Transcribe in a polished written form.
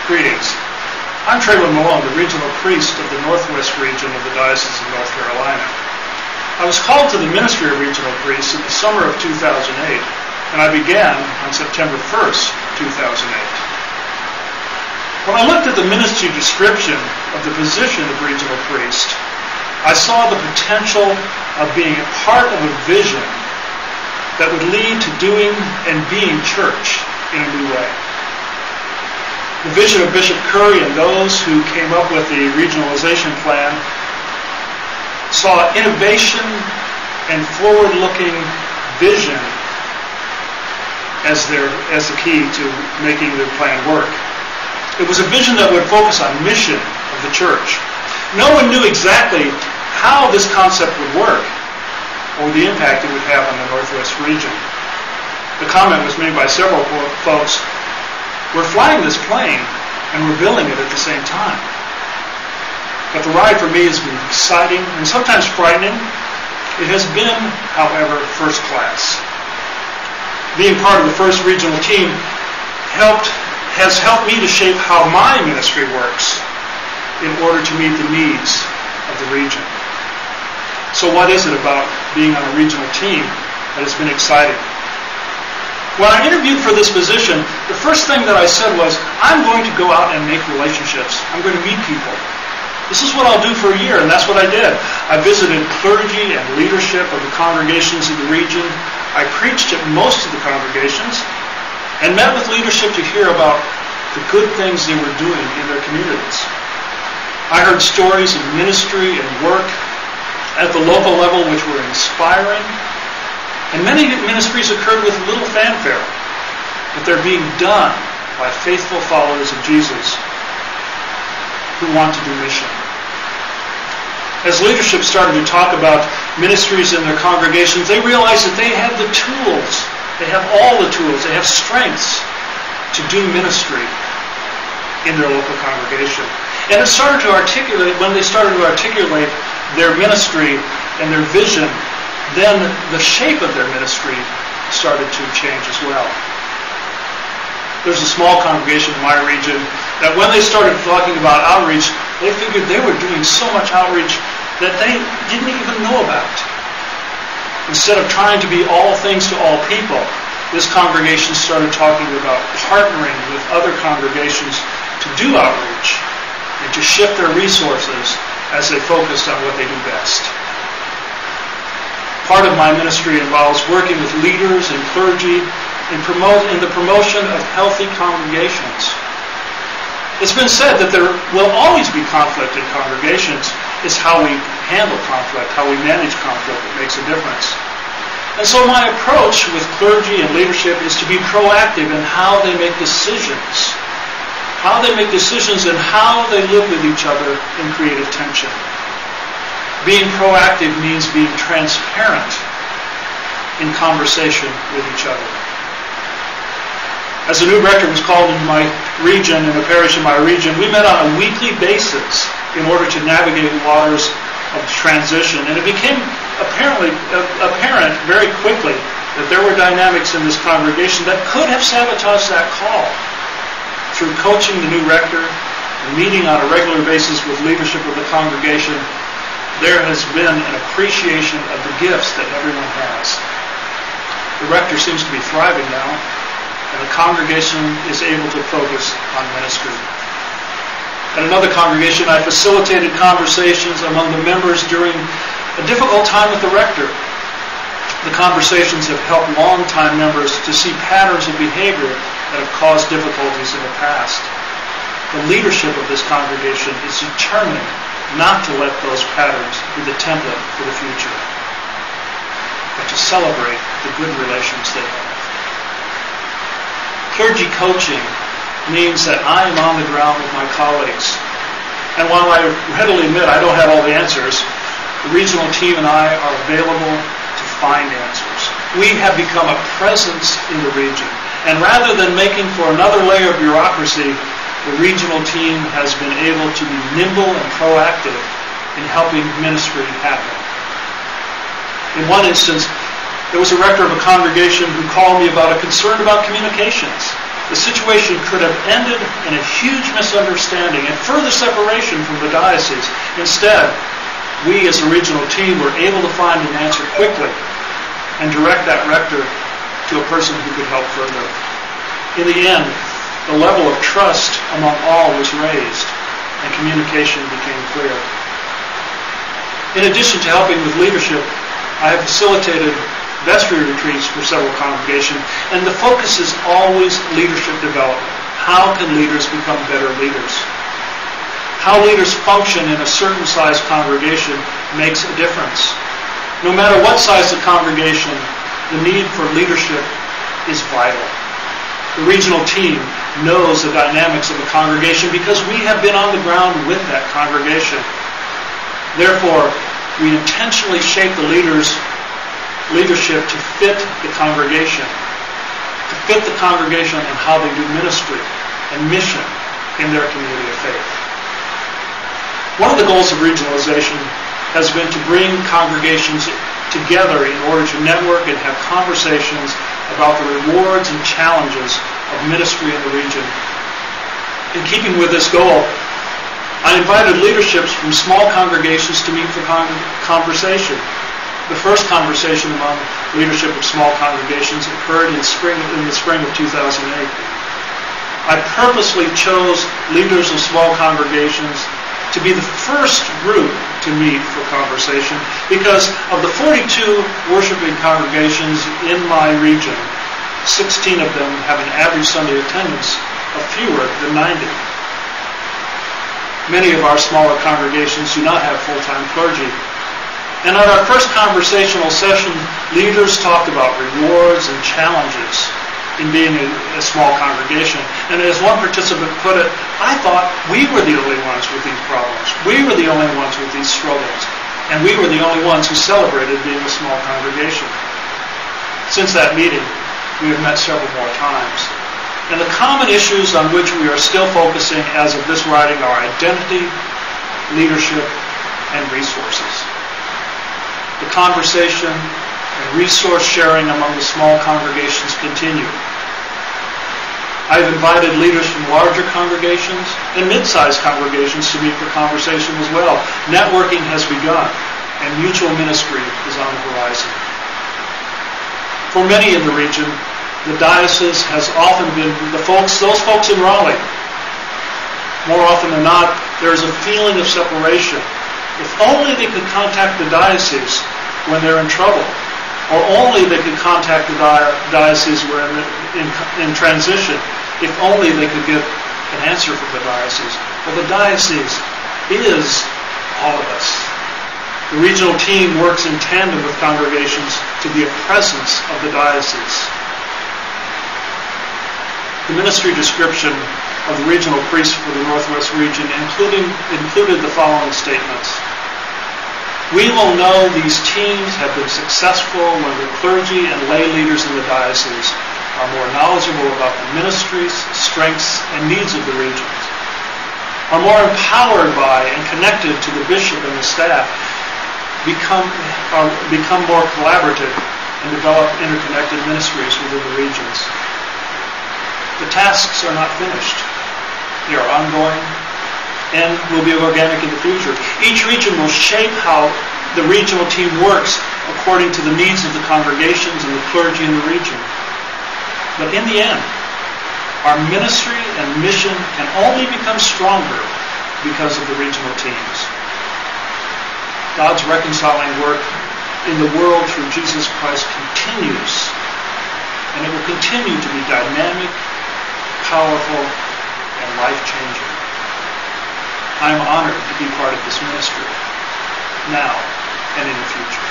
Greetings. I'm Traylon Malone, the regional priest of the Northwest region of the Diocese of North Carolina. I was called to the ministry of regional priest in the summer of 2008, and I began on September 1st, 2008. When I looked at the ministry description of the position of regional priest, I saw the potential of being a part of a vision that would lead to doing and being church in a new way. The vision of Bishop Curry and those who came up with the regionalization plan saw innovation and forward-looking vision as the key to making the plan work. It was a vision that would focus on mission of the church. No one knew exactly how this concept would work or the impact it would have on the Northwest region. The comment was made by several folks, we're flying this plane and we're building it at the same time. But the ride for me has been exciting and sometimes frightening. It has been, however, first class. Being part of the first regional team has helped me to shape how my ministry works in order to meet the needs of the region. So what is it about being on a regional team that has been exciting? When I interviewed for this position, the first thing that I said was, I'm going to go out and make relationships. I'm going to meet people. This is what I'll do for a year, and that's what I did. I visited clergy and leadership of the congregations in the region. I preached at most of the congregations and met with leadership to hear about the good things they were doing in their communities. I heard stories of ministry and work at the local level which were inspiring. And many ministries occurred with little fanfare, but they're being done by faithful followers of Jesus who want to do mission. As leadership started to talk about ministries in their congregations, they realized that they have the tools. They have all the tools. They have strengths to do ministry in their local congregation. And it started to articulate, when they started to articulate their ministry and their vision, then the shape of their ministry started to change as well. There's a small congregation in my region that when they started talking about outreach, they figured they were doing so much outreach that they didn't even know about. Instead of trying to be all things to all people, this congregation started talking about partnering with other congregations to do outreach and to shift their resources as they focused on what they do best. Part of my ministry involves working with leaders and clergy in the promotion of healthy congregations. It's been said that there will always be conflict in congregations. It's how we handle conflict, how we manage conflict that makes a difference. And so my approach with clergy and leadership is to be proactive in how they make decisions. How they make decisions and how they live with each other in creative tension. Being proactive means being transparent in conversation with each other. As a new rector was called into my region, in a parish in my region, we met on a weekly basis in order to navigate the waters of transition. And it became apparent very quickly that there were dynamics in this congregation that could have sabotaged that call. Through coaching the new rector and meeting on a regular basis with leadership of the congregation, there has been an appreciation of the gifts that everyone has. The rector seems to be thriving now, and the congregation is able to focus on ministry. At another congregation, I facilitated conversations among the members during a difficult time with the rector. The conversations have helped longtime members to see patterns of behavior that have caused difficulties in the past. The leadership of this congregation is determined not to let those patterns be the template for the future, but to celebrate the good relations they have. Clergy coaching means that I am on the ground with my colleagues. And while I readily admit I don't have all the answers, the regional team and I are available to find answers. We have become a presence in the region. And rather than making for another layer of bureaucracy, the regional team has been able to be nimble and proactive in helping ministry happen. In one instance, there was a rector of a congregation who called me about a concern about communications. the situation could have ended in a huge misunderstanding and further separation from the diocese. Instead, we as a regional team were able to find an answer quickly and direct that rector to a person who could help further. In the end, the level of trust among all was raised and communication became clear. In addition to helping with leadership, I have facilitated vestry retreats for several congregations, and the focus is always leadership development. How can leaders become better leaders? How leaders function in a certain size congregation makes a difference. No matter what size the congregation, the need for leadership is vital. The regional team knows the dynamics of the congregation because we have been on the ground with that congregation. Therefore, we intentionally shape the leadership to fit the congregation and how they do ministry and mission in their community of faith. One of the goals of regionalization has been to bring congregations together in order to network and have conversations about the rewards and challenges of ministry in the region. In keeping with this goal, I invited leaderships from small congregations to meet for conversation. The first conversation among leadership of small congregations occurred in the spring of 2008. I purposely chose leaders of small congregations to be the first group to meet for conversation because of the 42 worshiping congregations in my region, 16 of them have an average Sunday attendance of fewer than 90. Many of our smaller congregations do not have full-time clergy. And at our first conversational session, leaders talked about rewards and challenges in being a small congregation. And as one participant put it, I thought we were the only ones with these problems. We were the only ones with these struggles. And we were the only ones who celebrated being a small congregation. Since that meeting, we have met several more times. And the common issues on which we are still focusing as of this writing are identity, leadership, and resources. The conversation and resource sharing among the small congregations continue. I've invited leaders from larger congregations and mid-sized congregations to meet for conversation as well. Networking has begun, and mutual ministry is on the horizon. For many in the region, the diocese has often been those folks in Raleigh. More often than not, there is a feeling of separation. If only they could contact the diocese when they're in trouble, or only they could contact the diocese when in transition, if only they could get an answer from the diocese. Well, the diocese is all of us. The regional team works in tandem with congregations to be a presence of the diocese. The ministry description of the regional priest for the Northwest region included the following statements. We will know these teams have been successful when the clergy and lay leaders in the diocese are more knowledgeable about the ministries, strengths, and needs of the regions, are more empowered by and connected to the bishop and the staff, become more collaborative, and develop interconnected ministries within the regions. The tasks are not finished. They are ongoing and will be organic in the future. Each region will shape how the regional team works according to the needs of the congregations and the clergy in the region. But in the end, our ministry and mission can only become stronger because of the regional teams. God's reconciling work in the world through Jesus Christ continues, and it will continue to be dynamic, powerful, and life-changing. I am honored to be part of this ministry, now and in the future.